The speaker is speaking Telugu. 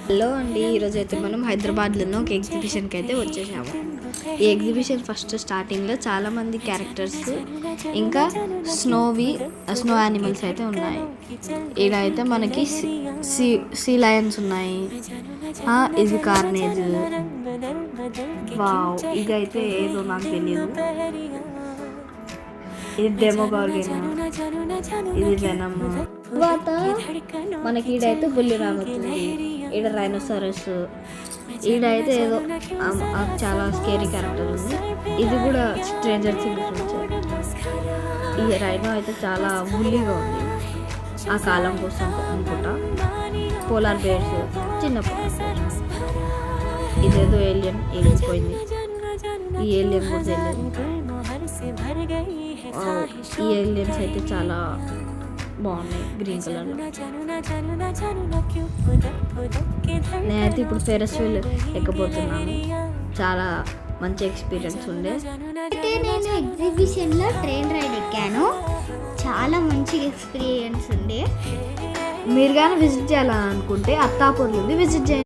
హలో అండి, ఈరోజు అయితే మనం హైదరాబాద్లో ఒక ఎగ్జిబిషన్కి అయితే వచ్చేసాము. ఈ ఎగ్జిబిషన్ ఫస్ట్ స్టార్టింగ్లో చాలామంది క్యారెక్టర్స్ ఇంకా స్నో యానిమల్స్ అయితే ఉన్నాయి. ఈడ అయితే మనకి సీ లయన్స్ ఉన్నాయి. ఇది కార్నేజ్. వావ్, ఇదైతే ఏదో నాకు తెలియదు. ఇది డెమోగార్గన్, ఇది వెనమ్. తర్వాత మనకి ఈడైతే బుల్లి రాబోతుంది. ఈడ రైనోసరస్, ఈడైతే ఏదో చాలా స్కేరీ క్యారెక్టర్ ఉంది. ఇది కూడా స్ట్రేంజర్ థింగ్స్ నుంచి. ఈ రైనో అయితే చాలా బుల్లీగా ఉంది ఆ కాలం కోసం అనుకుంటా. పోలార్ బేర్స్, చిన్న పోలార్ బేర్స్. ఇదేదో ఏలియన్ వెళ్ళిపోయింది. ఈ ఏలియన్ కూడా తెలియదు. ఈ ఏలియన్స్ అయితే చాలా బాగున్నాయి గ్రీన్ కలర్లో. నేనైతే ఇప్పుడు ఫెరస్ వీల్ ఎక్కబోతున్నాను. చాలా మంచి ఎక్స్పీరియన్స్ ఉండే. అయితే నేను ఎగ్జిబిషన్లో ట్రైన్ రైడ్ ఎక్కాను. చాలా మంచి ఎక్స్పీరియన్స్ ఉండే. మీరు కానీ విజిట్ చేయాలని అనుకుంటే అత్తాపూర్లో విజిట్ చేయండి.